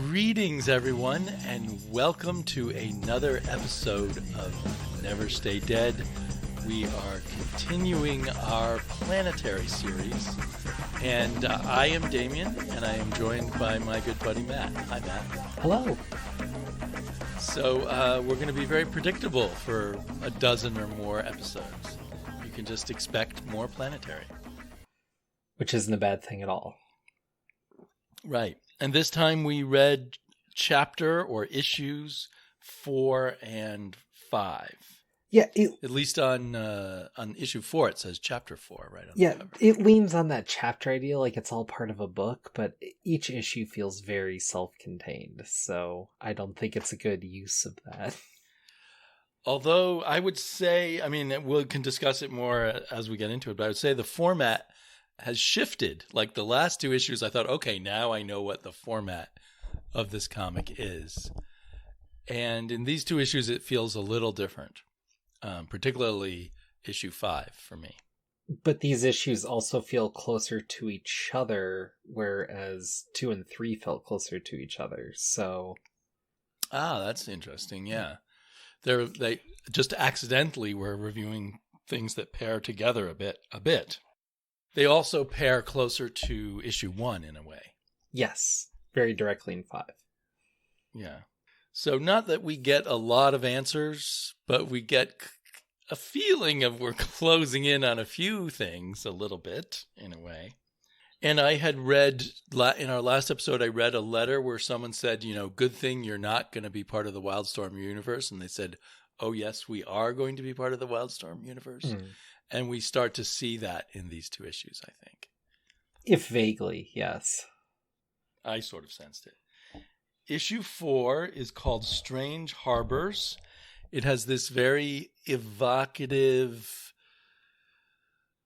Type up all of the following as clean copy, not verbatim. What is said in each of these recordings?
Greetings, everyone, and welcome to another episode of Never Stay Dead. We are continuing our Planetary series, and I am Damian, and I am joined by my good buddy Matt. Hi, Matt. Hello. So we're going to be very predictable for a dozen or more episodes. You can just expect more Planetary. Which isn't a bad thing at all. Right. And this time we read chapter or issues 4 and 5. Yeah, at least on issue 4 it says chapter 4 right on yeah, the cover. It leans on that chapter idea, like it's all part of a book, but each issue feels very self-contained, so I don't think it's a good use of that. Although I would say, I mean, we can discuss it more as we get into it, but I would say the format has shifted. Like the last two issues, I thought, okay, now I know what the format of this comic is. And in these two issues, it feels a little different, particularly issue 5 for me. But these issues also feel closer to each other, whereas 2 and 3 felt closer to each other. So, that's interesting. Yeah, they just accidentally were reviewing things that pair together a bit. They also pair closer to issue 1 in a way. Yes, very directly in 5. Yeah. So not that we get a lot of answers, but we get a feeling of we're closing in on a few things a little bit in a way. And I had read, in our last episode, I read a letter where someone said, good thing you're not going to be part of the Wildstorm universe. And they said, oh, yes, we are going to be part of the Wildstorm universe. Mm. And we start to see that in these two issues, I think. If vaguely, yes. I sort of sensed it. Issue 4 is called Strange Harbours. It has this very evocative,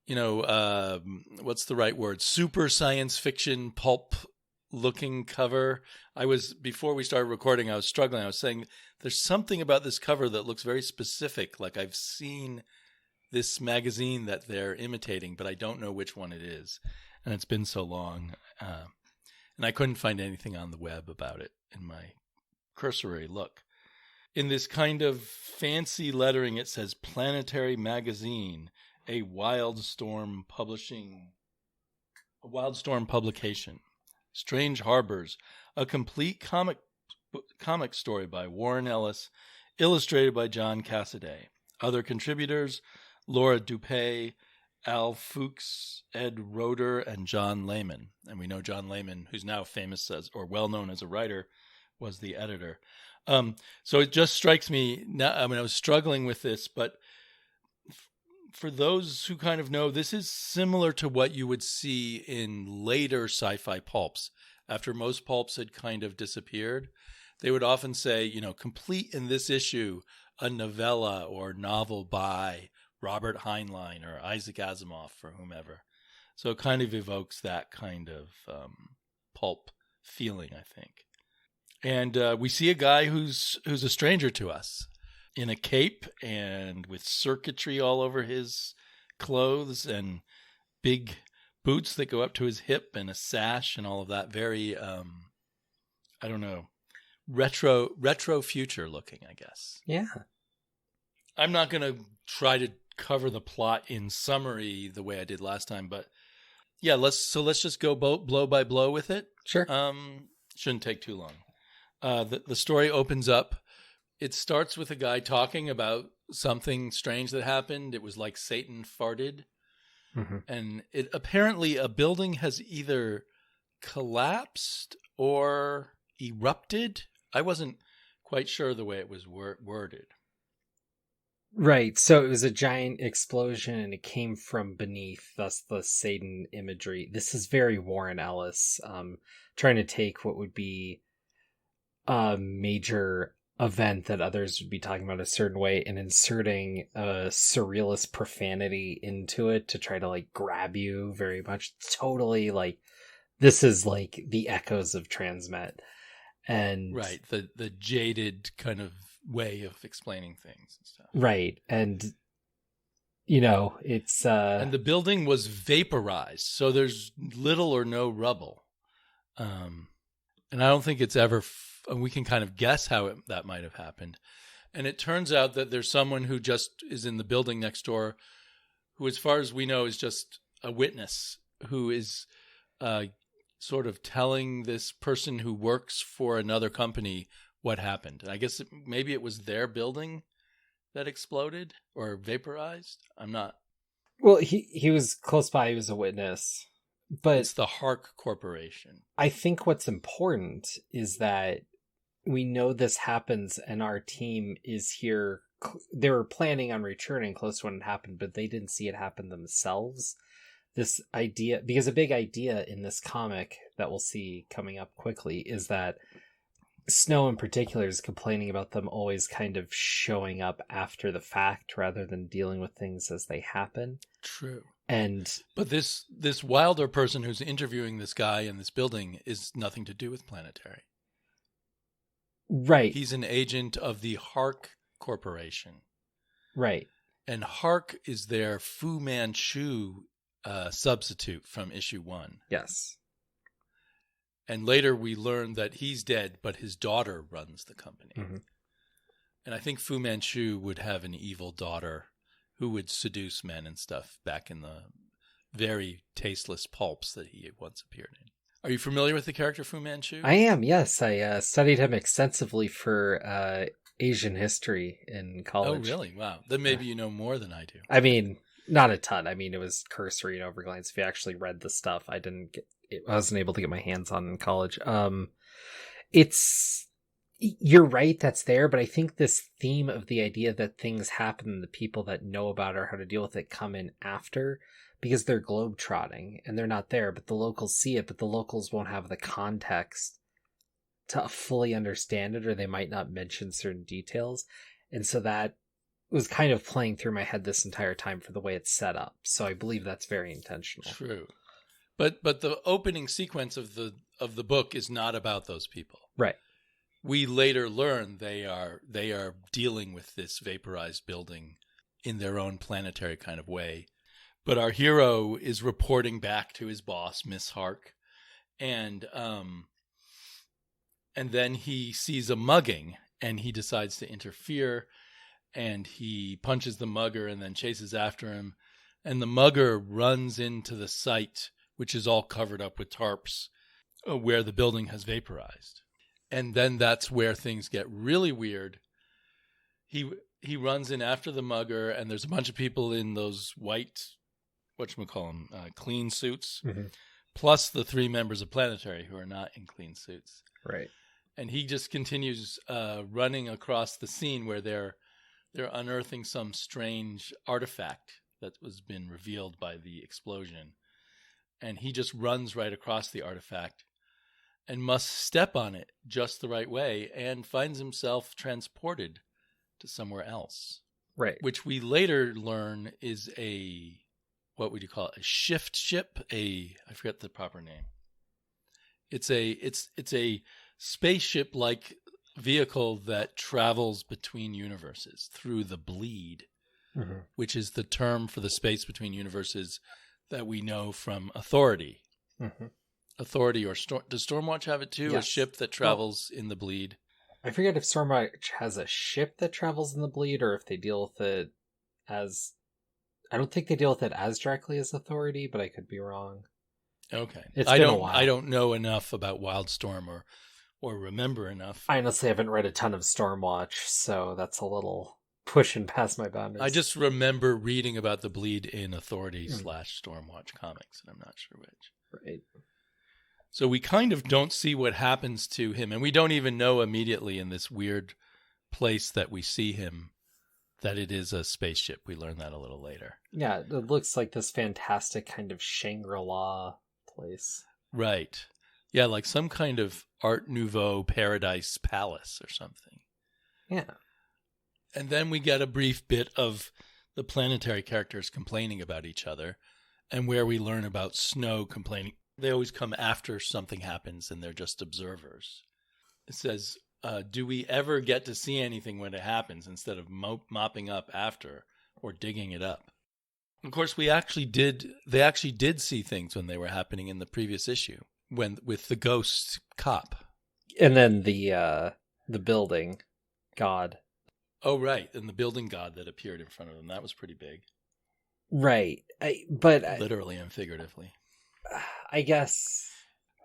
what's the right word? Super science fiction pulp looking cover. Before we started recording, I was struggling. I was saying there's something about this cover that looks very specific. Like I've seen this magazine that they're imitating, but I don't know which one it is. And it's been so long. And I couldn't find anything on the web about it in my cursory look. In this kind of fancy lettering, it says Planetary Magazine, a Wildstorm publication. Strange Harbours, a complete comic story by Warren Ellis, illustrated by John Cassaday. Other contributors, Laura Depuy, Al Fuchs, Ed Roeder, and John Layman. And we know John Layman, who's now famous as, or well known as a writer, was the editor. So it just strikes me now. I mean, I was struggling with this, but for those who kind of know, this is similar to what you would see in later sci-fi pulps. After most pulps had kind of disappeared, they would often say, complete in this issue a novella or novel by Robert Heinlein or Isaac Asimov or whomever. So it kind of evokes that kind of pulp feeling, I think. And we see a guy who's a stranger to us in a cape and with circuitry all over his clothes and big boots that go up to his hip and a sash and all of that. Very, retro future looking, I guess. Yeah. I'm not going to try to cover the plot in summary the way I did last time, but yeah, let's just go blow by blow with it. Sure. Shouldn't take too long. The story opens up. It starts with a guy talking about something strange that happened. It was like Satan farted. Mm-hmm. And apparently a building has either collapsed or erupted. I wasn't quite sure the way it was worded. Right, so it was a giant explosion and it came from beneath, thus the Satan imagery. This is very Warren Ellis, trying to take what would be a major event that others would be talking about a certain way and inserting a surrealist profanity into it to try to like grab you very much. Totally like, this is like the echoes of Transmet. And right, the jaded kind of way of explaining things and stuff. Right, and it's and the building was vaporized, so there's little or no rubble. And I don't think it's ever, we can kind of guess how that might have happened. And it turns out that there's someone who just is in the building next door who, as far as we know, is just a witness who is sort of telling this person who works for another company what happened. I guess maybe it was their building that exploded or vaporized. I'm not. Well, he was close by. He was a witness. But it's the Hark Corporation. I think what's important is that we know this happens and our team is here. They were planning on returning close to when it happened, but they didn't see it happen themselves. This idea, because a big idea in this comic that we'll see coming up quickly is that Snow in particular is complaining about them always kind of showing up after the fact rather than dealing with things as they happen. True. But this Wilder person who's interviewing this guy in this building is nothing to do with Planetary. Right. He's an agent of the Hark Corporation. Right. And Hark is their Fu Manchu substitute from issue 1. Yes. And later we learn that he's dead, but his daughter runs the company. Mm-hmm. And I think Fu Manchu would have an evil daughter who would seduce men and stuff back in the very tasteless pulps that he once appeared in. Are you familiar with the character Fu Manchu? I am, yes. I studied him extensively for Asian history in college. Oh, really? Wow. Then maybe you know more than I do. I mean, not a ton. I mean, it was cursory and overglance. If you actually read the stuff, I wasn't able to get my hands on in college. You're right, that's there, but I think this theme of the idea that things happen and the people that know about it or how to deal with it come in after, because they're globetrotting and they're not there, but the locals see it, but the locals won't have the context to fully understand it, or they might not mention certain details. And so that was kind of playing through my head this entire time for the way it's set up. So I believe that's very intentional. True. But the opening sequence of the book is not about those people. Right. We later learn they are dealing with this vaporized building in their own Planetary kind of way. But our hero is reporting back to his boss, Miss Hark, and then he sees a mugging and he decides to interfere, and he punches the mugger and then chases after him, and the mugger runs into the site, which is all covered up with tarps, where the building has vaporized. And then that's where things get really weird. He runs in after the mugger, and there's a bunch of people in those white, whatchamacallem, clean suits, mm-hmm. plus the 3 members of Planetary who are not in clean suits. Right. And he just continues running across the scene where they're unearthing some strange artifact that was been revealed by the explosion. And he just runs right across the artifact and must step on it just the right way and finds himself transported to somewhere else. Right. Which we later learn is what would you call it? A shift ship? I forget the proper name. It's a spaceship-like vehicle that travels between universes through the bleed, mm-hmm. which is the term for the space between universes that we know from Authority. Mm-hmm. Authority or does Stormwatch have it too? Yes. A ship that travels in the bleed. I forget if Stormwatch has a ship that travels in the bleed, or if they deal with it as. I don't think they deal with it as directly as Authority, but I could be wrong. Okay, It's been a while. I don't know enough about Wildstorm or remember enough. I honestly haven't read a ton of Stormwatch, so that's a little pushing past my boundaries. I just remember reading about the bleed in Authority / Stormwatch comics, and I'm not sure which. Right. So we kind of don't see what happens to him, and we don't even know immediately in this weird place that we see him that it is a spaceship. We learn that a little later. Yeah, it looks like this fantastic kind of Shangri-La place. Right. Yeah, like some kind of Art Nouveau paradise palace or something. Yeah. And then we get a brief bit of the Planetary characters complaining about each other, and where we learn about Snow complaining. They always come after something happens, and they're just observers. It says, do we ever get to see anything when it happens instead of mopping up after or digging it up? Of course, they actually did see things when they were happening in the previous issue, with the ghost cop. And then the building god. Oh, right. And the building god that appeared in front of them. That was pretty big. Right. Literally and figuratively. I guess.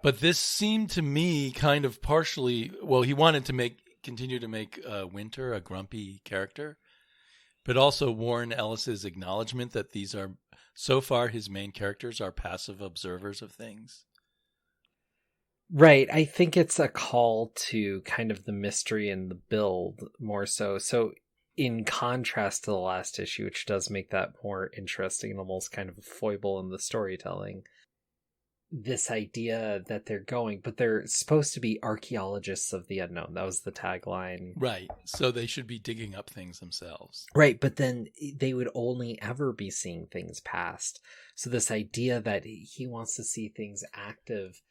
But this seemed to me kind of partially, well, he wanted to continue to make Winter a grumpy character, but also Warren Ellis's acknowledgement that these are, so far, his main characters are passive observers of things. Right. I think it's a call to kind of the mystery and the build more so. So in contrast to the last issue, which does make that more interesting and almost kind of a foible in the storytelling, this idea that they're supposed to be archaeologists of the unknown. That was the tagline. Right. So they should be digging up things themselves. Right. But then they would only ever be seeing things past. So this idea that he wants to see things active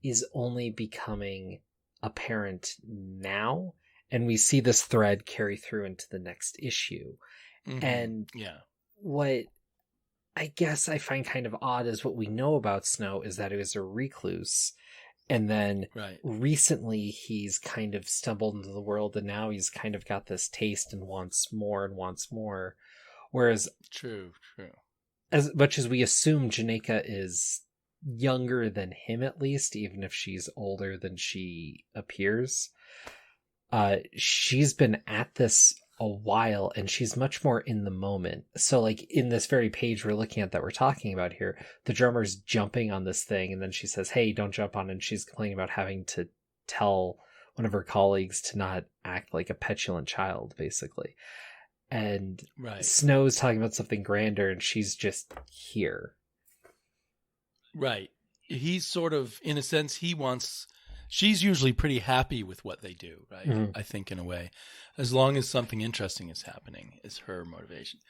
is only becoming apparent now. And we see this thread carry through into the next issue. Mm-hmm. And what I guess I find kind of odd is what we know about Snow is that he was a recluse. And then recently he's kind of stumbled into the world, and now he's kind of got this taste and wants more and wants more. Whereas True. As much as we assume Janeka is younger than him, at least, even if she's older than she appears, she's been at this a while, and she's much more in the moment. So like in this very page we're looking at that we're talking about here, the drummer's jumping on this thing, and then she says, hey, don't jump on, and she's complaining about having to tell one of her colleagues to not act like a petulant child, basically. And Snow's talking about something grander, and she's just here. Right. He's sort of, in a sense, she's usually pretty happy with what they do, right? Mm-hmm. I think in a way, as long as something interesting is happening, is her motivation.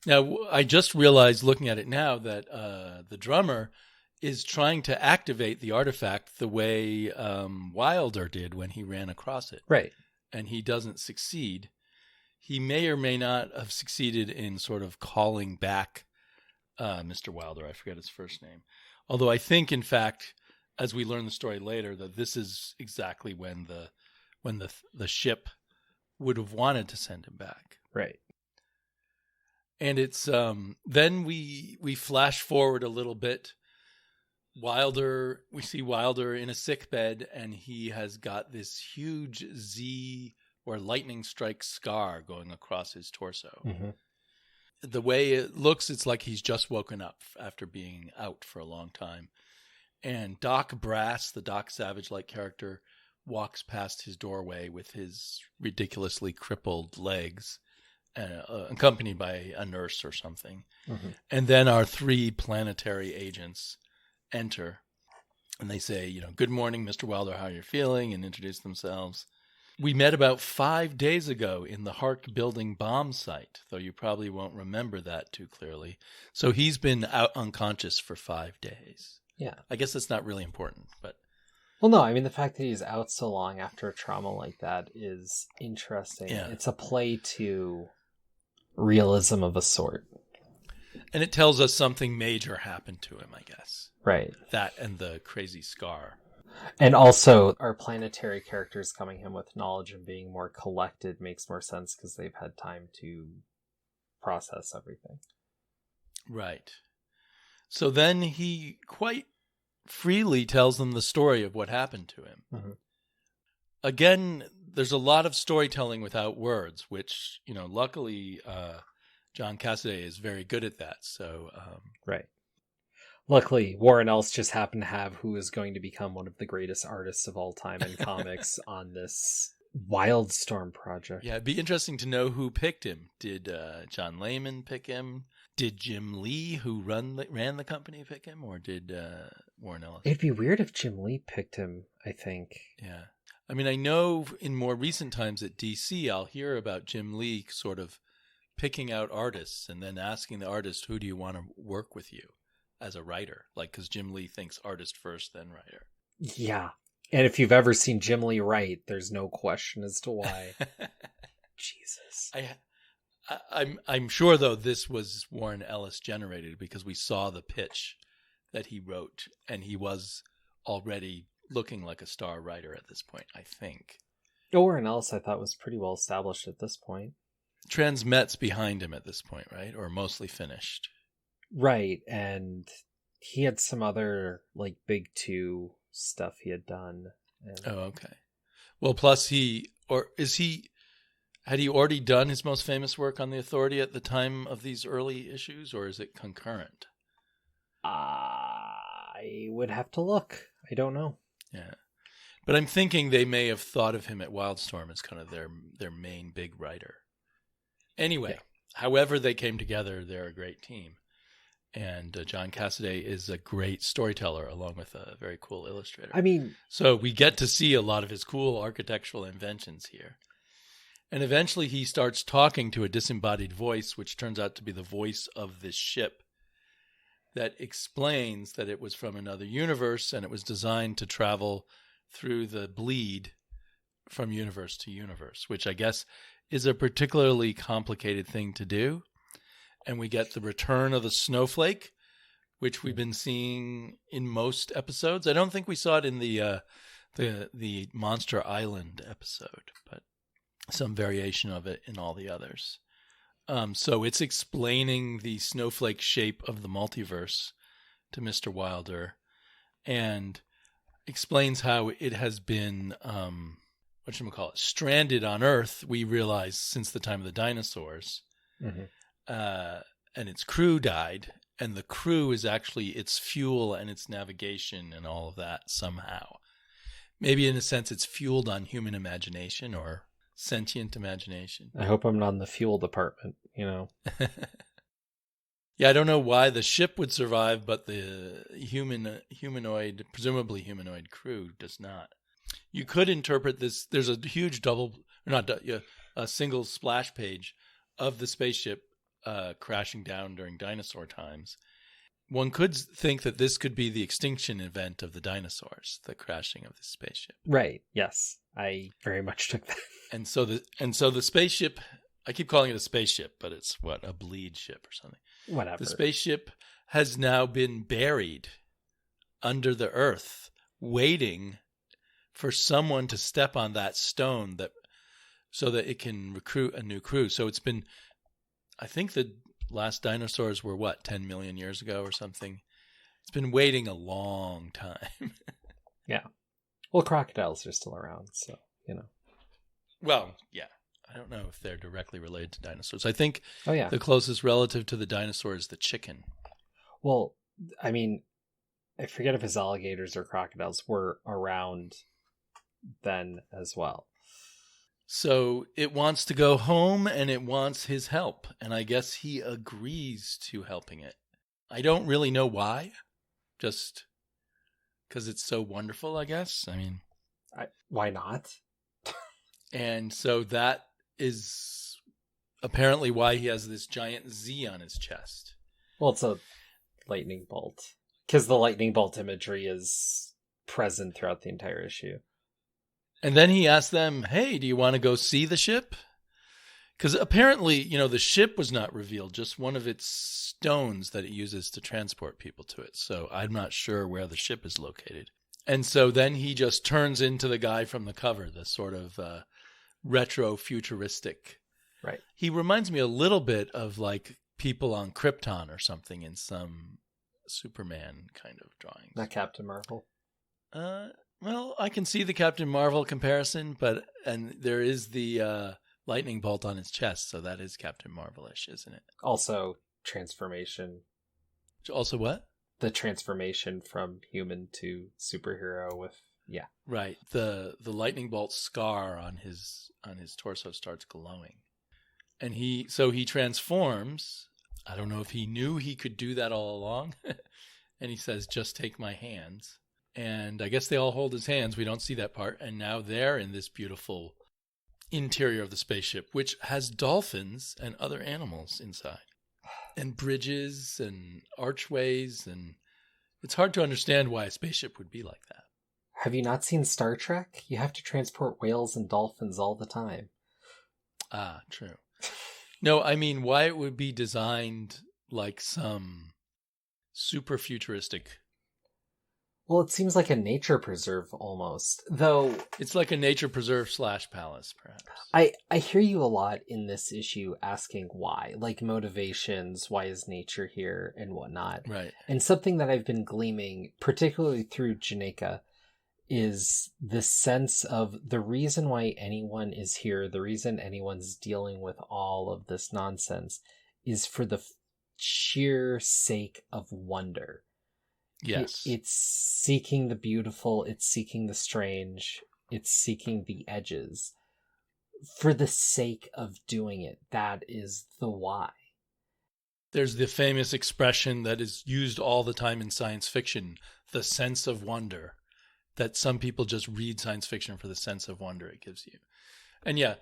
Now, I just realized looking at it now that the drummer is trying to activate the artifact the way Wilder did when he ran across it. Right. And he doesn't succeed. He may or may not have succeeded in sort of calling back Mr. Wilder. I forget his first name. Although I think, in fact, as we learn the story later, that this is exactly when the ship would have wanted to send him back. Right. And it's then we flash forward a little bit. We see Wilder in a sick bed, and he has got this huge Z or lightning strike scar going across his torso. Mm-hmm. The way it looks, it's like he's just woken up after being out for a long time. And Doc Brass, the Doc Savage-like character, walks past his doorway with his ridiculously crippled legs, accompanied by a nurse or something. Mm-hmm. And then our three planetary agents enter, and they say, good morning, Mr. Wilder, how are you feeling? And introduce themselves. We met about 5 days ago in the Hark Building bomb site, though you probably won't remember that too clearly. So he's been out unconscious for 5 days. Yeah. I guess that's not really important, but... Well, no, I mean, the fact that he's out so long after a trauma like that is interesting. Yeah. It's a play to realism of a sort. And it tells us something major happened to him, I guess. Right. That and the crazy scar. And also, our planetary characters coming in with knowledge and being more collected makes more sense because they've had time to process everything. Right. So then he quite freely tells them the story of what happened to him. Mm-hmm. Again, there's a lot of storytelling without words, which, luckily, John Cassaday is very good at that. So, right. Luckily, Warren Ellis just happened to have who is going to become one of the greatest artists of all time in comics on this Wildstorm project. Yeah, it'd be interesting to know who picked him. Did John Layman pick him? Did Jim Lee, who ran the company, pick him? Or did Warren Ellis? It'd be weird if Jim Lee picked him, I think. Yeah. I mean, I know in more recent times at DC, I'll hear about Jim Lee sort of picking out artists and then asking the artist, who do you want to work with you as a writer? Like, because Jim Lee thinks artist first, then writer. Yeah. And if you've ever seen Jim Lee write, there's no question as to why. Jesus. I'm sure, though, this was Warren Ellis generated because we saw the pitch that he wrote, and he was already looking like a star writer at this point, I think. Warren Ellis, I thought, was pretty well established at this point. Transmet's behind him at this point, right? Or mostly finished. Right, and he had some other, like, big two stuff he had done. And... Oh, okay. Well, plus had he already done his most famous work on the Authority at the time of these early issues, or is it concurrent? I would have to look. I don't know. Yeah. But I'm thinking they may have thought of him at Wildstorm as kind of their main big writer. Anyway, however they came together, they're a great team. And John Cassaday is a great storyteller along with a very cool illustrator. I mean... So we get to see a lot of his cool architectural inventions here. And eventually he starts talking to a disembodied voice, which turns out to be the voice of this ship that explains that it was from another universe and it was designed to travel through the bleed from universe to universe, which I guess is a particularly complicated thing to do. And we get the return of the snowflake, which we've been seeing in most episodes. I don't think we saw it in the Monster Island episode, but some variation of it in all the others. So it's explaining the snowflake shape of the multiverse to Mr. Wilder and explains how it has been, stranded on Earth, we realize, since the time of the dinosaurs. Mm-hmm. And its crew died, and the crew is actually its fuel and its navigation and all of that somehow. Maybe in a sense it's fueled on human imagination or sentient imagination. I hope I'm not in the fuel department, you know. Yeah, I don't know why the ship would survive, but the presumably humanoid crew does not. You could interpret this. There's a huge a single splash page of the spaceship crashing down during dinosaur times. One could think that this could be the extinction event of the dinosaurs, the crashing of the spaceship. Right. Yes, I very much took that. And so the spaceship, I keep calling it a spaceship, but it's a bleed ship or something. Whatever. The spaceship has now been buried under the earth, waiting for someone to step on that stone so that it can recruit a new crew. So it's been, I think the last dinosaurs were 10 million years ago or something. It's been waiting a long time. Yeah. Well, crocodiles are still around, so, you know. Well, yeah. I don't know if they're directly related to dinosaurs. I think the closest relative to the dinosaur is the chicken. Well, I mean, I forget if his alligators or crocodiles were around then as well. So it wants to go home and it wants his help. And I guess he agrees to helping it. I don't really know why. Just because it's so wonderful, I guess. I mean, why not? And so that is apparently why he has this giant Z on his chest. Well, it's a lightning bolt. Because the lightning bolt imagery is present throughout the entire issue. And then he asked them, hey, do you want to go see the ship? Because apparently, the ship was not revealed, just one of its stones that it uses to transport people to it. So I'm not sure where the ship is located. And so then he just turns into the guy from the cover, the sort of retro-futuristic. Right. He reminds me a little bit of like people on Krypton or something in some Superman kind of drawings. Not Captain Marvel. Well, I can see the Captain Marvel comparison, and there is the lightning bolt on his chest, so that is Captain Marvel-ish, isn't it? Also, transformation. Also what? The transformation from human to superhero with, yeah. Right. The lightning bolt scar on his torso starts glowing. And he transforms. I don't know if he knew he could do that all along. And he says, just take my hands. And I guess they all hold his hands. We don't see that part. And now they're in this beautiful interior of the spaceship, which has dolphins and other animals inside. And bridges and archways. And it's hard to understand why a spaceship would be like that. Have you not seen Star Trek? You have to transport whales and dolphins all the time. Ah, true. No, I mean, why it would be designed like some super futuristic Well, it seems like a nature preserve almost, though. It's like a nature preserve / palace, perhaps. I hear you a lot in this issue asking why, like motivations, why is nature here and whatnot. Right. And something that I've been gleaming, particularly through Janika, is the sense of the reason why anyone is here, the reason anyone's dealing with all of this nonsense is for the sheer sake of wonder. Yes. It's seeking the beautiful, it's seeking the strange, it's seeking the edges. For the sake of doing it, that is the why. There's the famous expression that is used all the time in science fiction, the sense of wonder, that some people just read science fiction for the sense of wonder it gives you. And yeah,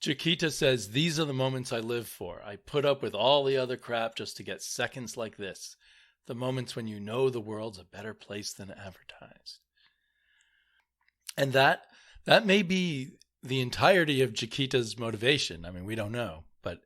Jaquita says, these are the moments I live for. I put up with all the other crap just to get seconds like this. The moments when you know the world's a better place than advertised. And that may be the entirety of Jaquita's motivation. I mean, we don't know, but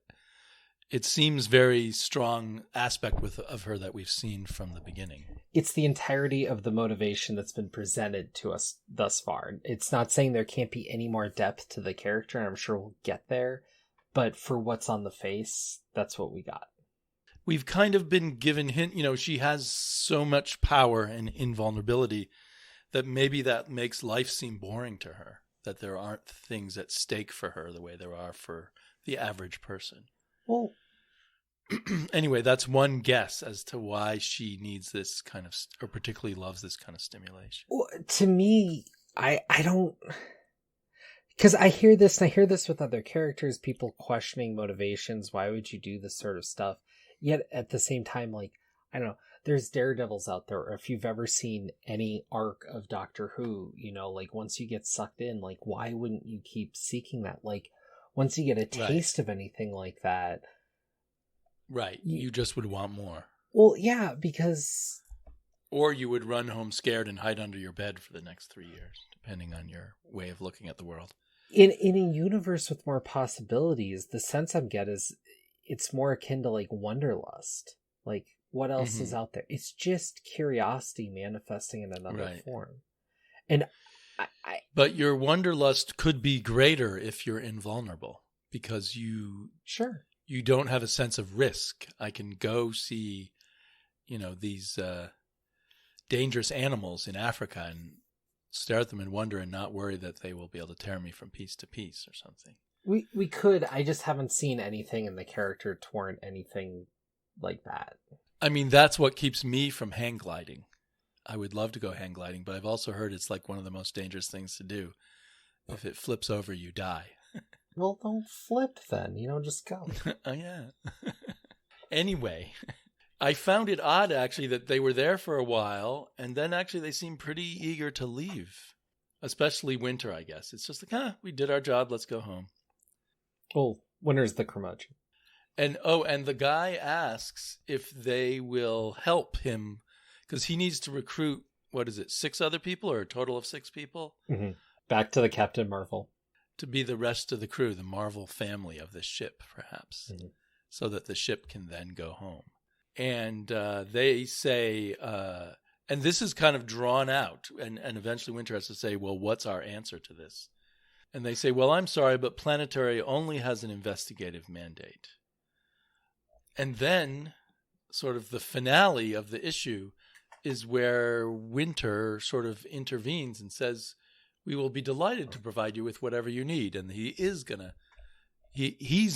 it seems very strong aspect of her that we've seen from the beginning. It's the entirety of the motivation that's been presented to us thus far. It's not saying there can't be any more depth to the character, and I'm sure we'll get there, but for what's on the face, that's what we got. We've kind of been given hint, she has so much power and invulnerability that maybe that makes life seem boring to her, that there aren't things at stake for her the way there are for the average person. Well, anyway, that's one guess as to why she needs this kind of, or particularly loves this kind of stimulation. Well, to me, I don't, because I hear this, and I hear this with other characters, people questioning motivations. Why would you do this sort of stuff? Yet at the same time, like, I don't know, there's daredevils out there. Or if you've ever seen any arc of Doctor Who, like once you get sucked in, like, why wouldn't you keep seeking that? Like, once you get a taste of anything like that. Right. You just would want more. Well, yeah, because... Or you would run home scared and hide under your bed for the next 3 years, depending on your way of looking at the world. In a universe with more possibilities, the sense I'm getting is it's more akin to like wanderlust. Like, what else is out there? It's just curiosity manifesting in another form. And But your wanderlust could be greater if you're invulnerable, because you don't have a sense of risk. I can go see, these dangerous animals in Africa and stare at them and wonder and not worry that they will be able to tear me from piece to piece or something. We could. I just haven't seen anything in the character to warrant anything like that. I mean, that's what keeps me from hang gliding. I would love to go hang gliding, but I've also heard it's like one of the most dangerous things to do. If it flips over, you die. Well, don't flip then. Just go. Oh, yeah. Anyway, I found it odd, actually, that they were there for a while, and then actually they seemed pretty eager to leave. Especially Winter, I guess. It's just like, we did our job, let's go home. Well, Winter's the curmudgeon. And the guy asks if they will help him, because he needs to recruit, 6 other people, or a total of 6 people? Mm-hmm. Back to the Captain Marvel. To be the rest of the crew, the Marvel family of the ship, perhaps, so that the ship can then go home. And they say, and this is kind of drawn out, and eventually Winter has to say, well, what's our answer to this? And they say, well, I'm sorry, but Planetary only has an investigative mandate. And then sort of the finale of the issue is where Winter sort of intervenes and says, we will be delighted to provide you with whatever you need. And he's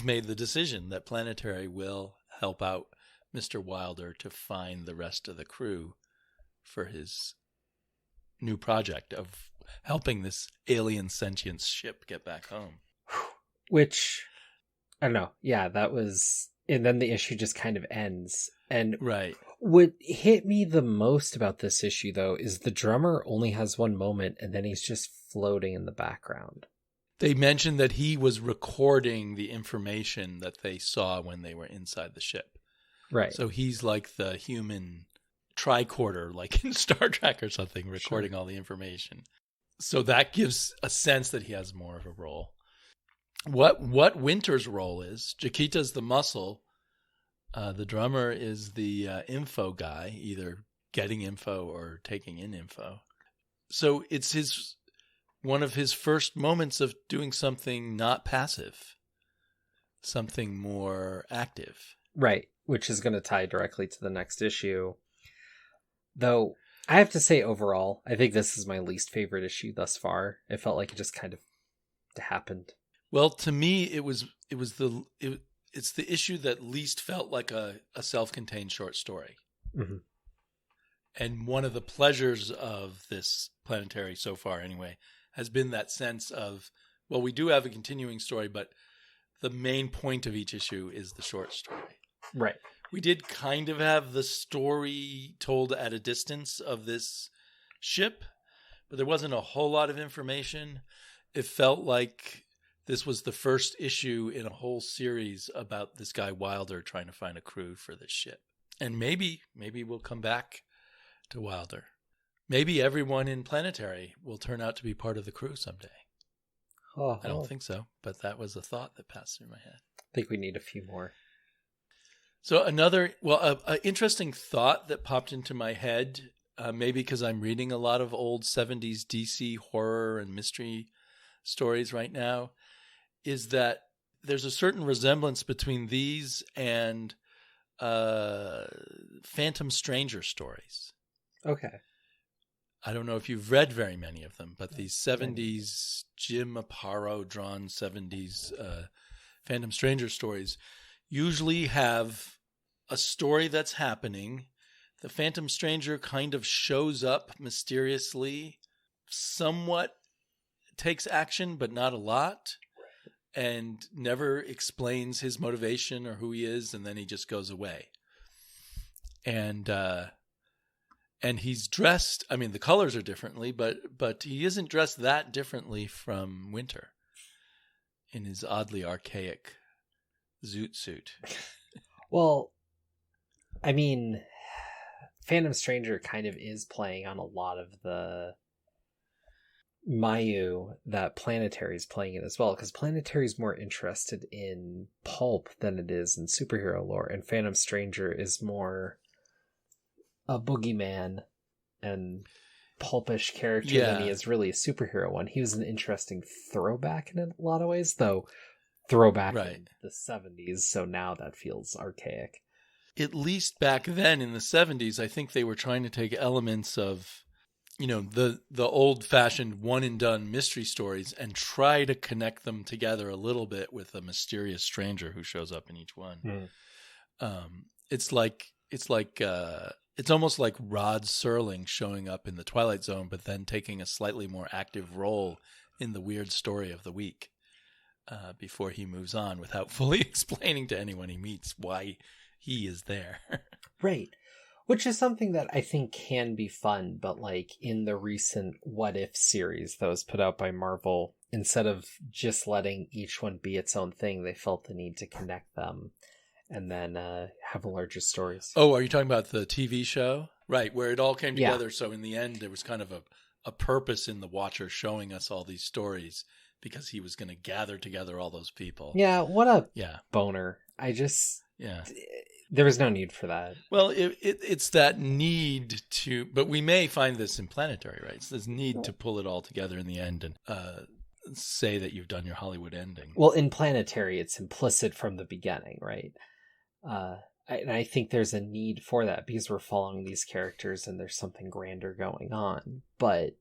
made the decision that Planetary will help out Mr. Wilder to find the rest of the crew for his new project of helping this alien sentient ship get back home. Which, I don't know. Yeah, that was... And then the issue just kind of ends. And what hit me the most about this issue, though, is the drummer only has one moment, and then he's just floating in the background. They mentioned that he was recording the information that they saw when they were inside the ship. Right. So he's like the human tricorder, like in Star Trek or something, recording all the information. So that gives a sense that he has more of a role. What Winter's role is, Jaquita's the muscle, the drummer is the info guy, either getting info or taking in info. So it's one of his first moments of doing something not passive, something more active. Right, which is going to tie directly to the next issue. Though, I have to say overall, I think this is my least favorite issue thus far. It felt like it just kind of happened. Well, to me, it's the issue that least felt like a self-contained short story. Mm-hmm. And one of the pleasures of this Planetary so far, anyway, has been that sense of, well, we do have a continuing story, but the main point of each issue is the short story. Right. We did kind of have the story told at a distance of this ship, but there wasn't a whole lot of information. It felt like this was the first issue in a whole series about this guy Wilder trying to find a crew for this ship. And maybe we'll come back to Wilder. Maybe everyone in Planetary will turn out to be part of the crew someday. I don't think so, but that was a thought that passed through my head. I think we need a few more. So an interesting thought that popped into my head, maybe because I'm reading a lot of old 70s DC horror and mystery stories right now, is that there's a certain resemblance between these and Phantom Stranger stories. Okay. I don't know if you've read very many of them, but these 70s Jim Aparo drawn 70s Phantom Stranger stories usually have a story that's happening. The Phantom Stranger kind of shows up mysteriously, somewhat takes action, but not a lot, and never explains his motivation or who he is, and then he just goes away. And he's dressed, I mean, the colors are differently, but he isn't dressed that differently from Winter in his oddly archaic zoot suit. Well, I mean, Phantom Stranger kind of is playing on a lot of the Mayu that Planetary is playing in as well, because Planetary is more interested in pulp than it is in superhero lore, and Phantom Stranger is more a boogeyman and pulpish character than he is really a superhero one. He was an interesting throwback in a lot of ways, though throwback in the 70s, so now that feels archaic. At least back then in the 70s, I think they were trying to take elements of, the old-fashioned one-and-done mystery stories and try to connect them together a little bit with a mysterious stranger who shows up in each one. It's almost like Rod Serling showing up in the Twilight Zone, but then taking a slightly more active role in the weird story of the week before he moves on, without fully explaining to anyone he meets why he is there. Right. Which is something that I think can be fun, but like in the recent What If series that was put out by Marvel, instead of just letting each one be its own thing, they felt the need to connect them and then have larger stories. Oh, are you talking about the TV show? Right, where it all came together. Yeah. So in the end, there was kind of a purpose in the Watcher showing us all these stories because he was going to gather together all those people. Yeah, what a boner. There was no need for that. Well, it's that need to, but we may find this in Planetary, right? It's this need to pull it all together in the end and say that you've done your Hollywood ending. Well, in Planetary, it's implicit from the beginning, right? And I think there's a need for that because we're following these characters and there's something grander going on. But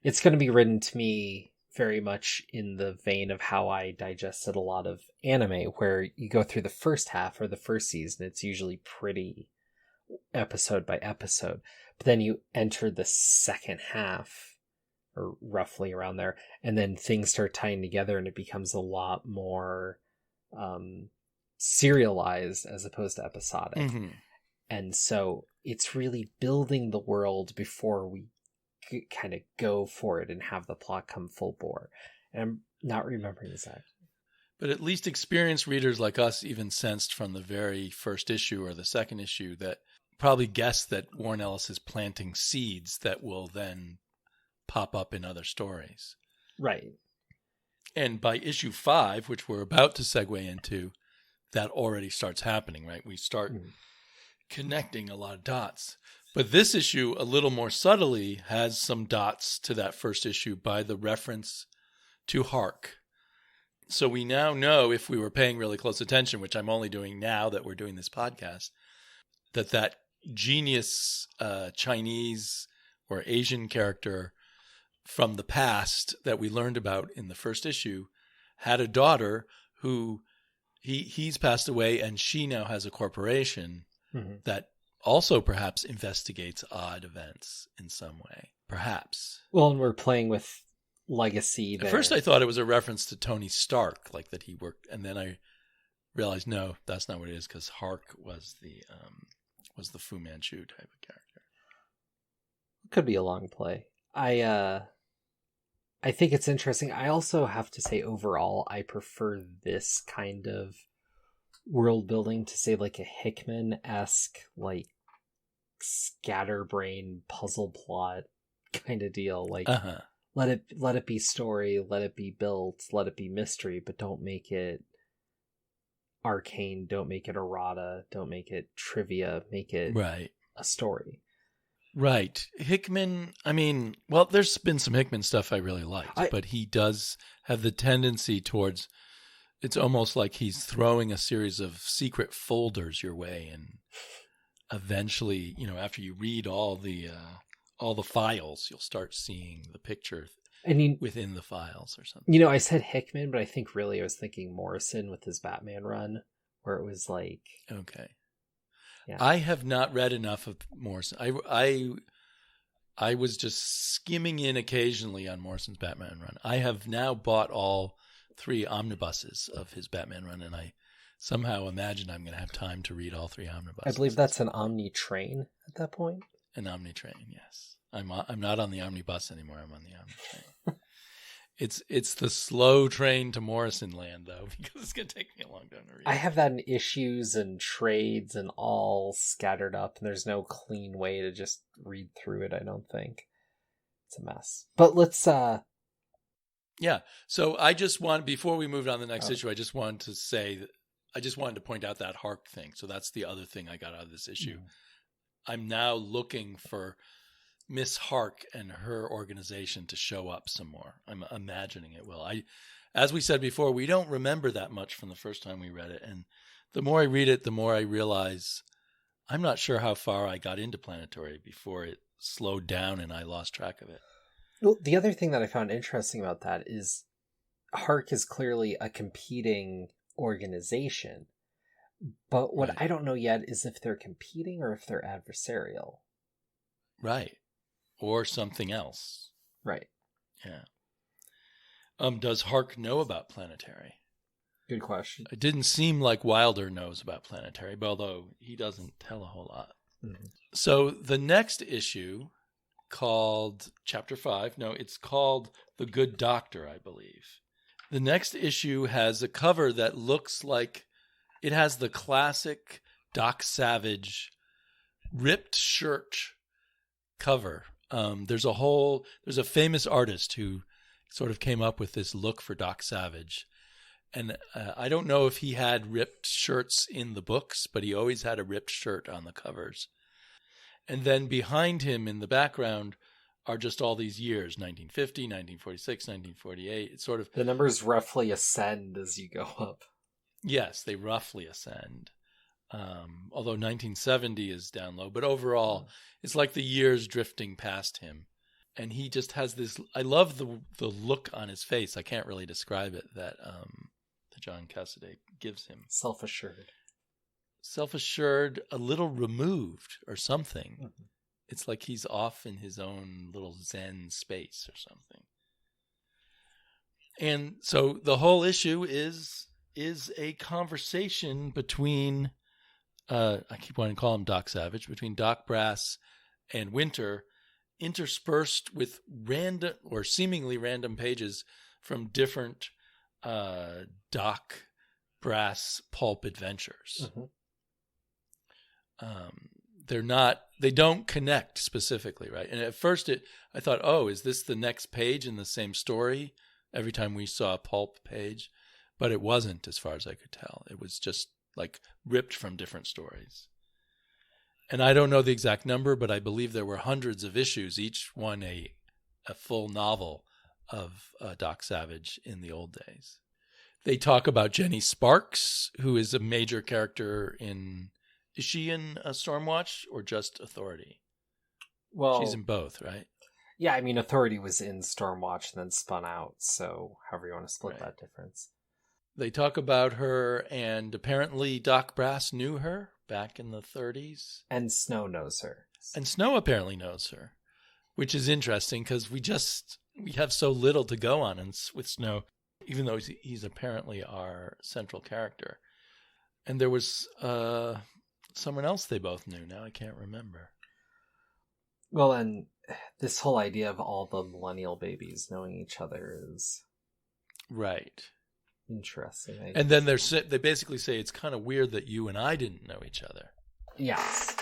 it's going to be written to me very much in the vein of how I digested a lot of anime, where you go through the first half or the first season, it's usually pretty episode by episode. But then you enter the second half, or roughly around there, and then things start tying together and it becomes a lot more serialized as opposed to episodic. Mm-hmm. And so it's really building the world before we kind of go for it and have the plot come full bore. And I'm not remembering exactly. But at least experienced readers like us even sensed from the very first issue or the second issue that probably guessed that Warren Ellis is planting seeds that will then pop up in other stories. Right. And by issue 5, which we're about to segue into, that already starts happening, right? We start connecting a lot of dots. But this issue, a little more subtly, has some dots to that first issue by the reference to Hark. So we now know, if we were paying really close attention, which I'm only doing now that we're doing this podcast, that genius Chinese or Asian character from the past that we learned about in the first issue had a daughter who he's passed away, and she now has a corporation that also perhaps investigates odd events in some way. Perhaps. Well, and we're playing with legacy there. At first I thought it was a reference to Tony Stark, like that he worked, and then I realized no, that's not what it is, because Hark was the Fu Manchu type of character. Could be a long play. I think it's interesting. I also have to say, overall, I prefer this kind of world building to, say, like a Hickman-esque, like scatterbrain puzzle plot kind of deal. Like, let it be story, let it be built, let it be mystery, but don't make it arcane, don't make it errata, don't make it trivia, make it a story. Right. Hickman, I mean, well, there's been some Hickman stuff I really liked, but he does have the tendency towards, it's almost like he's throwing a series of secret folders your way, and eventually, after you read all the files, you'll start seeing the picture within the files or something. I said Hickman, but I think really I was thinking Morrison with his Batman run, where it was like... Okay. Yeah. I have not read enough of Morrison. I was just skimming in occasionally on Morrison's Batman run. I have now bought all 3 omnibuses of his Batman run, and I somehow imagine I'm going to have time to read all 3 omnibuses. I believe that's an Omni train at that point. An Omni train, yes. I'm not on the omnibus anymore. I'm on the Omni train. It's the slow train to Morrison land, though, because it's going to take me a long time to read. I have that in issues and trades and all scattered up, and there's no clean way to just read through it, I don't think. It's a mess. But let's... Yeah, so I just want, before we move on to the next issue, I just wanted to say, that I just wanted to point out that Hark thing. So that's the other thing I got out of this issue. I'm now looking for Miss Hark and her organization to show up some more. I'm imagining it will. As we said before, we don't remember that much from the first time we read it. And the more I read it, the more I realize I'm not sure how far I got into Planetary before it slowed down and I lost track of it. Well, the other thing that I found interesting about that is Hark is clearly a competing organization. But what I don't know yet is if they're competing or if they're adversarial. Right. Or something else. Right. Yeah. Does Hark know about Planetary? Good question. It didn't seem like Wilder knows about Planetary, although he doesn't tell a whole lot. Mm-hmm. So the next issue, called Chapter 5, it's called The Good Doctor, I believe. The next issue has a cover that looks like it has the classic Doc Savage ripped shirt cover. There's a famous artist who sort of came up with this look for Doc Savage. And I don't know if he had ripped shirts in the books, but he always had a ripped shirt on the covers. And then behind him in the background are just all these years, 1950, 1946, 1948. It's sort of... The numbers roughly ascend as you go up. Yes, they roughly ascend. Although 1970 is down low. But overall, it's like the years drifting past him. And he just has this... I love the look on his face. I can't really describe it that John Cassaday gives him. Self-assured, a little removed or something. Mm-hmm. It's like he's off in his own little Zen space or something. And so the whole issue is a conversation between, I keep wanting to call him Doc Savage, between Doc Brass and Winter, interspersed with random or seemingly random pages from different Doc Brass pulp adventures. Mm-hmm. They don't connect specifically, right? And at first I thought, oh, is this the next page in the same story every time we saw a pulp page? But it wasn't, as far as I could tell. It was just like ripped from different stories. And I don't know the exact number, but I believe there were hundreds of issues, each one a full novel of Doc Savage in the old days. They talk about Jenny Sparks, who is a major character in... Is she in Stormwatch or just Authority? Well, she's in both, right? Yeah, I mean, Authority was in Stormwatch and then spun out, so however you want to split that difference. They talk about her, and apparently Doc Brass knew her back in the 30s. And Snow knows her. And Snow apparently knows her, which is interesting because we have so little to go on with Snow, even though he's apparently our central character. And there was someone else they both knew. Now I can't remember. Well, and this whole idea of all the millennial babies knowing each other is... Right. Interesting. And then they basically say it's kind of weird that you and I didn't know each other. Yes.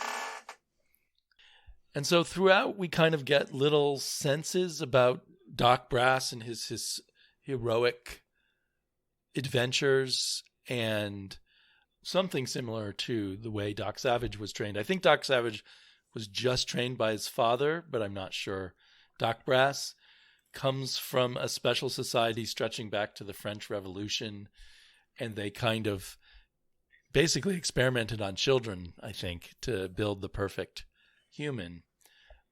And so throughout, we kind of get little senses about Doc Brass and his heroic adventures, and something similar to the way Doc Savage was trained. I think Doc Savage was just trained by his father, but I'm not sure. Doc Brass comes from a special society stretching back to the French Revolution, and they kind of basically experimented on children, I think, to build the perfect human.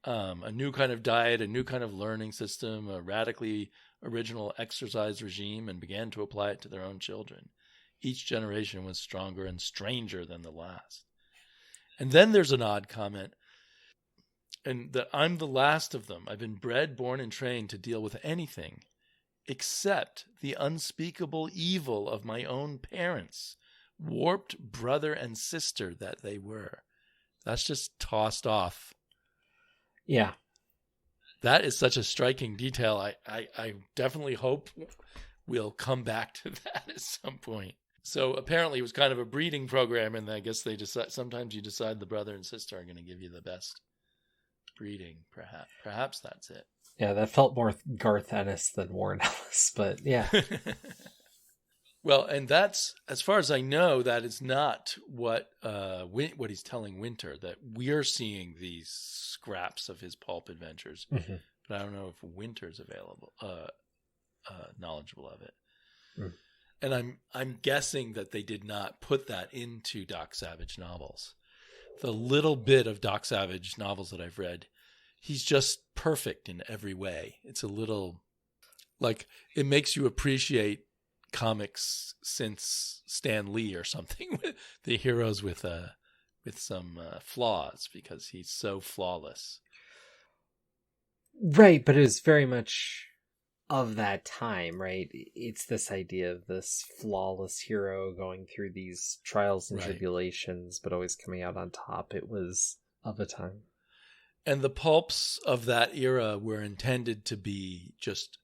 A new kind of diet, a new kind of learning system, a radically original exercise regime, and began to apply it to their own children. Each generation was stronger and stranger than the last. And then there's an odd comment, and that I'm the last of them. I've been bred, born, and trained to deal with anything except the unspeakable evil of my own parents, warped brother and sister that they were. That's just tossed off. Yeah. That is such a striking detail. I definitely hope we'll come back to that at some point. So apparently it was kind of a breeding program, and I guess they decide sometimes you decide the brother and sister are going to give you the best breeding. Perhaps that's it. Yeah, that felt more Garth Ennis than Warren Ellis, but yeah. Well, and that's, as far as I know, that is not what he's telling Winter, that we're seeing these scraps of his pulp adventures. Mm-hmm. But I don't know if Winter's knowledgeable of it. Mm. And I'm guessing that they did not put that into Doc Savage novels. The little bit of Doc Savage novels that I've read, he's just perfect in every way. It's a little, like, it makes you appreciate comics since Stan Lee or something, the heroes with some flaws, because he's so flawless. Right, but it was very much of that time, right? It's this idea of this flawless hero going through these trials and tribulations, but always coming out on top. It was of a time. And the pulps of that era were intended to be just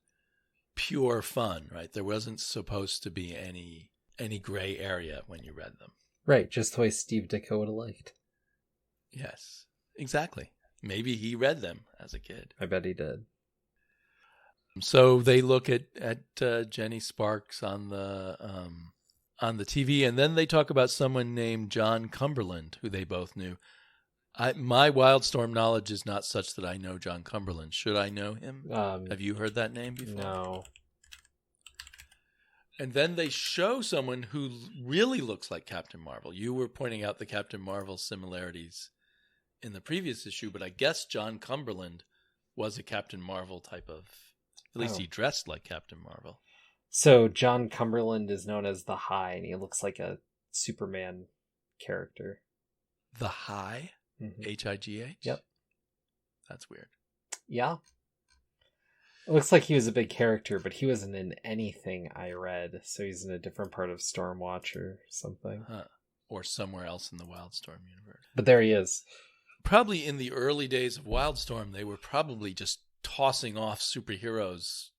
pure fun, right? There wasn't supposed to be any gray area when you read them. Right, just the way Steve Ditko would have liked. Yes, exactly. Maybe he read them as a kid. I bet he did. So they look at Jenny Sparks on the TV, and then they talk about someone named John Cumberland, who they both knew. My Wildstorm knowledge is not such that I know John Cumberland. Should I know him? Have you heard that name before? No. And then they show someone who really looks like Captain Marvel. You were pointing out the Captain Marvel similarities in the previous issue, but I guess John Cumberland was a Captain Marvel type of... At least he dressed like Captain Marvel. So John Cumberland is known as the High, and he looks like a Superman character. The High? Mm-hmm. H-I-G-H? Yep. That's weird. Yeah. It looks like he was a big character, but he wasn't in anything I read, so he's in a different part of Stormwatch or something. Huh. Or somewhere else in the Wildstorm universe. But there he is. Probably in the early days of Wildstorm, they were probably just tossing off superheroes,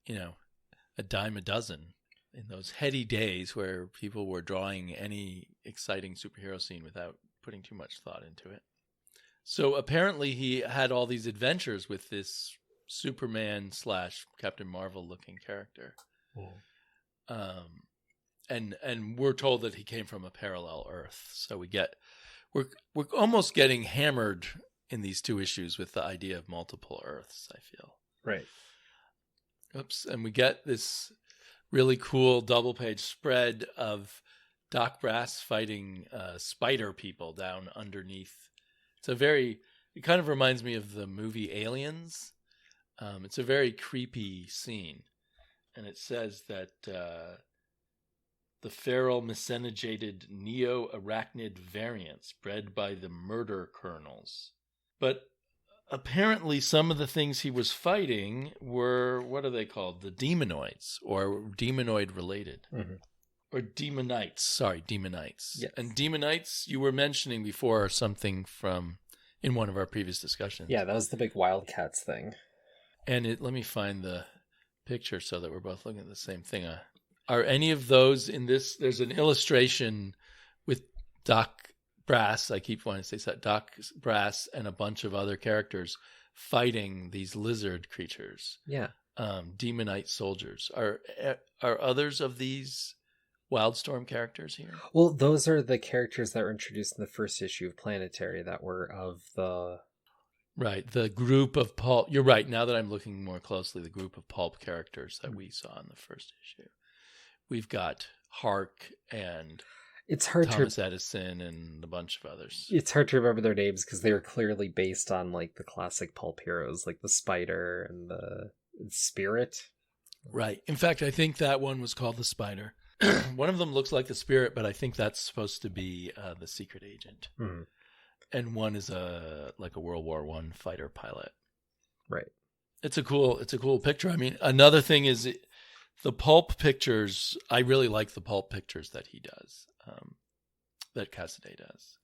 a dime a dozen in those heady days where people were drawing any exciting superhero scene without putting too much thought into it. So apparently he had all these adventures with this Superman / Captain Marvel looking character. And we're told that he came from a parallel Earth. So we get we're almost getting hammered in these two issues with the idea of multiple Earths, I feel. Right. Oops. And we get this really cool double-page spread of Doc Brass fighting spider people down underneath. It kind of reminds me of the movie Aliens. It's a very creepy scene. And it says that the feral miscegenated neo-arachnid variants bred by the murder kernels. But apparently some of the things he was fighting were, what are they called? The demonoids, or demonoid related. Mm-hmm. Or demonites. Sorry, demonites. Yes. And demonites, you were mentioning before, something from in one of our previous discussions. Yeah, that was the big Wildcats thing. And let me find the picture so that we're both looking at the same thing. Are any of those in this? There's an illustration with Doc Brass. I keep wanting to say that. Doc Brass and a bunch of other characters fighting these lizard creatures. Yeah. Demonite soldiers. Are others of these Wildstorm characters here? Well, those are the characters that were introduced in the first issue of Planetary that were of the... Right, the group of Pulp. You're right, now that I'm looking more closely, the group of Pulp characters that we saw in the first issue. We've got Hark and Thomas Edison and a bunch of others. It's hard to remember their names because they were clearly based on like the classic Pulp heroes, like the Spider and the Spirit. Right. In fact, I think that one was called the Spider. One of them looks like the Spirit, but I think that's supposed to be the secret agent. Mm-hmm. And one is like a World War I fighter pilot. Right. It's a cool picture. I mean, another thing is the Pulp pictures. I really like the Pulp pictures that he does, that Cassaday does.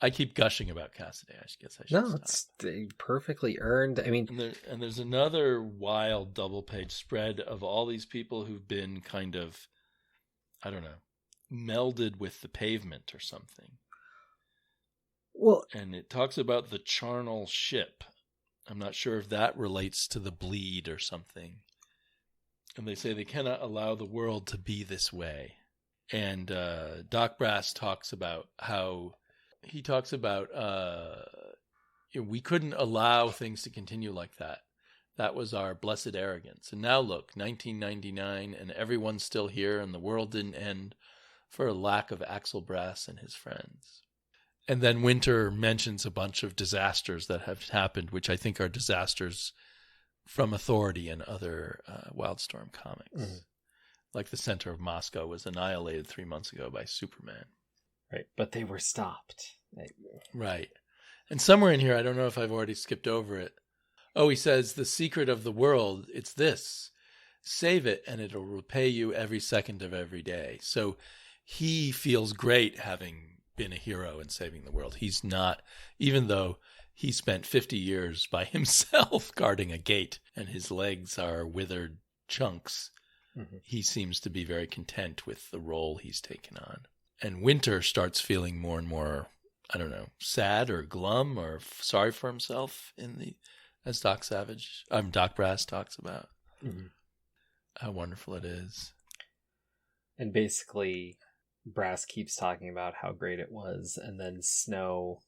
I keep gushing about Cassaday. I guess I should. No, stop. It's perfectly earned. I mean, and there's another wild double-page spread of all these people who've been kind of, I don't know, melded with the pavement or something. Well, and it talks about the charnel ship. I'm not sure if that relates to the bleed or something. And they say they cannot allow the world to be this way. And Doc Brass talks about how we couldn't allow things to continue like that. That was our blessed arrogance. And now look, 1999, and everyone's still here, and the world didn't end for a lack of Axel Brass and his friends. And then Winter mentions a bunch of disasters that have happened, which I think are disasters from Authority and other Wildstorm comics. Mm-hmm. Like the center of Moscow was annihilated 3 months ago by Superman. Right, but they were stopped. Right. And somewhere in here, I don't know if I've already skipped over it. Oh, he says, the secret of the world, it's this. Save it and it'll repay you every second of every day. So he feels great having been a hero and saving the world. He's not, even though he spent 50 years by himself guarding a gate and his legs are withered chunks, mm-hmm. He seems to be very content with the role he's taken on. And Winter starts feeling more and more, I don't know, sad or glum or sorry for himself as Doc Brass talks about. Mm-hmm. How wonderful it is. And basically, Brass keeps talking about how great it was, and then Snow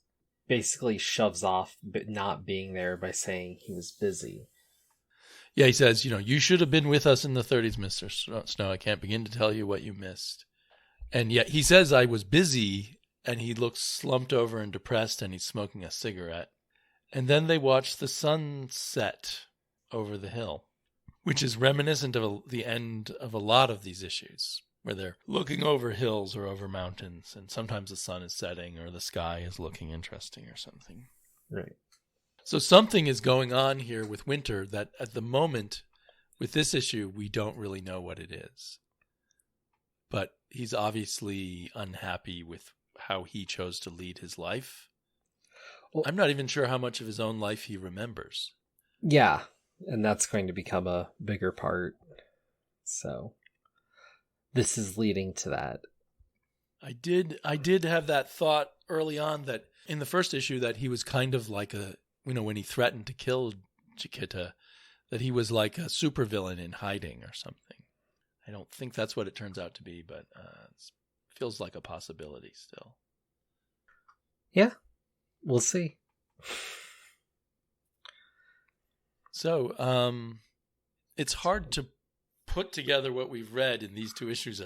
basically shoves off not being there by saying he was busy. Yeah, he says, you should have been with us in the 30s, Mr. Snow. I can't begin to tell you what you missed. And yet he says, I was busy, and he looks slumped over and depressed, and he's smoking a cigarette. And then they watch the sun set over the hill, which is reminiscent of the end of a lot of these issues, where they're looking over hills or over mountains, and sometimes the sun is setting or the sky is looking interesting or something. Right. So something is going on here with Winter that at the moment, with this issue, we don't really know what it is. But he's obviously unhappy with how he chose to lead his life. Well, I'm not even sure how much of his own life he remembers. Yeah, and that's going to become a bigger part. So this is leading to that. I did have that thought early on that in the first issue that he was kind of like when he threatened to kill Chiquita, that he was like a supervillain in hiding or something. I don't think that's what it turns out to be, but it feels like a possibility still. Yeah, we'll see. So, it's hard to put together what we've read in these two issues.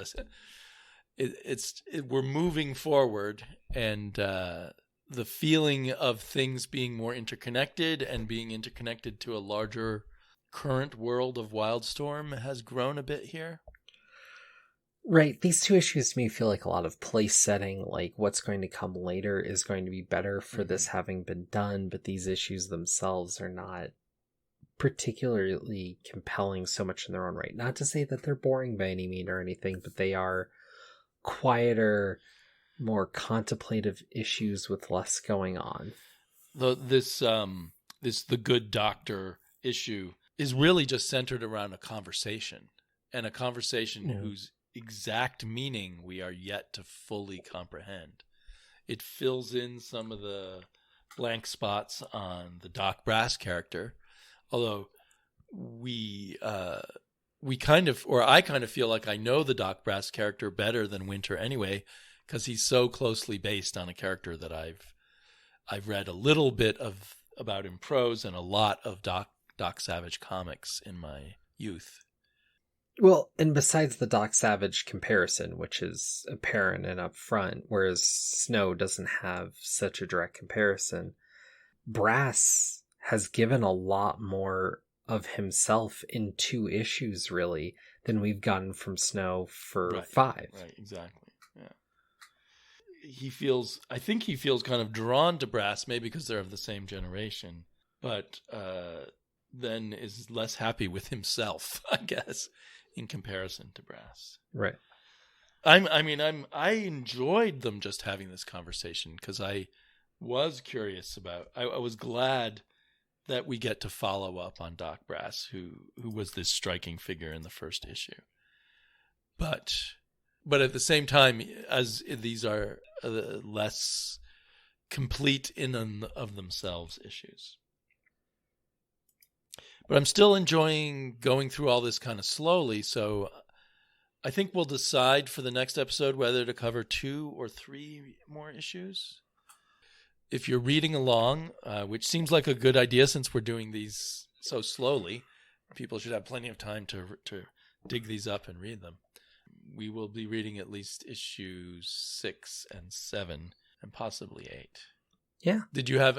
We're moving forward, and the feeling of things being more interconnected and being interconnected to a larger current world of Wildstorm has grown a bit here. Right. These two issues to me feel like a lot of place setting, like what's going to come later is going to be better for this having been done, but these issues themselves are not particularly compelling so much in their own right. Not to say that they're boring by any means or anything, but they are quieter, more contemplative issues with less going on. This The Good Doctor issue is really just centered around a conversation, and a conversation whose exact meaning we are yet to fully comprehend. It fills in some of the blank spots on the Doc Brass character, although I kind of feel like I know the Doc Brass character better than Winter anyway, because he's so closely based on a character that I've read a little bit about in prose and a lot of Doc Savage comics in my youth. Well, and besides the Doc Savage comparison, which is apparent and upfront, whereas Snow doesn't have such a direct comparison, Brass has given a lot more of himself in 2 issues, really, than we've gotten from Snow for 5. Right, exactly. Yeah. I think he feels kind of drawn to Brass, maybe because they're of the same generation, but then is less happy with himself, I guess, in comparison to Brass. Right. I enjoyed them just having this conversation because I was curious about. I was glad that we get to follow up on Doc Brass, who was this striking figure in the first issue. But at the same time, as these are less complete in and of themselves issues. But I'm still enjoying going through all this kind of slowly, so I think we'll decide for the next episode whether to cover 2 or 3 more issues. If you're reading along, which seems like a good idea since we're doing these so slowly, people should have plenty of time to dig these up and read them. We will be reading at least issues 6 and 7 and possibly 8. Yeah. Did you have...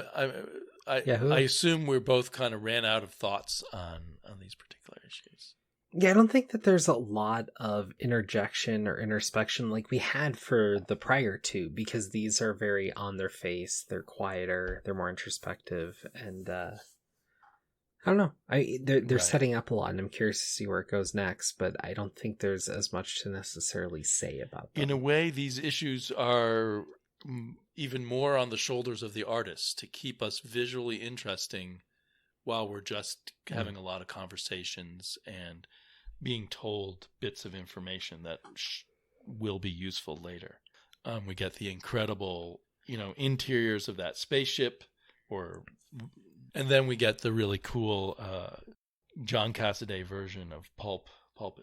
I assume we both kind of ran out of thoughts on these particular issues. Yeah, I don't think that there's a lot of interjection or introspection like we had for the prior 2, because these are very on their face. They're quieter, they're more introspective, and I don't know. They're setting up a lot, and I'm curious to see where it goes next, but I don't think there's as much to necessarily say about them. In a way, these issues are even more on the shoulders of the artist to keep us visually interesting while we're just having a lot of conversations and being told bits of information that will be useful later. We get the incredible, interiors of that spaceship, and then we get the really cool John Cassaday version of Pulp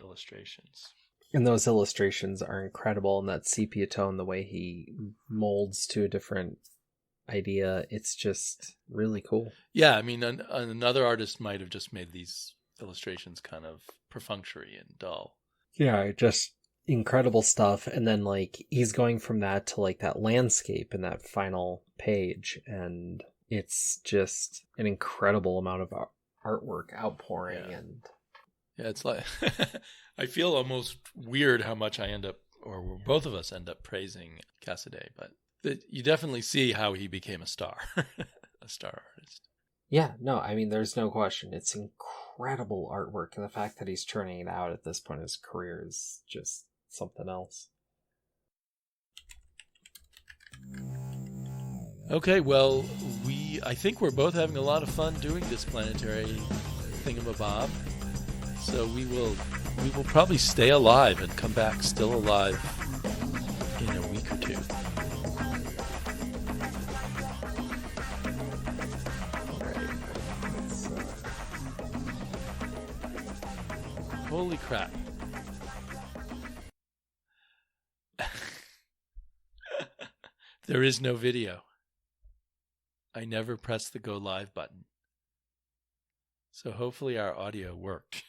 illustrations. And those illustrations are incredible, and that sepia tone, the way he molds to a different idea, it's just really cool. Yeah, I mean, another artist might have just made these illustrations kind of perfunctory and dull. Yeah, just incredible stuff. And then, he's going from that to, that landscape in that final page, and it's just an incredible amount of artwork outpouring. Yeah. And yeah, it's like... I feel almost weird how much I end up, or both of us end up praising Cassaday, but you definitely see how he became a star, a star artist. Yeah, no, I mean, there's no question. It's incredible artwork, and the fact that he's churning it out at this point in his career is just something else. Okay, well, I think we're both having a lot of fun doing this planetary thingamabob, so we will probably stay alive and come back still alive in a week or 2. Holy crap. There is no video. I never pressed the go live button. So hopefully our audio worked.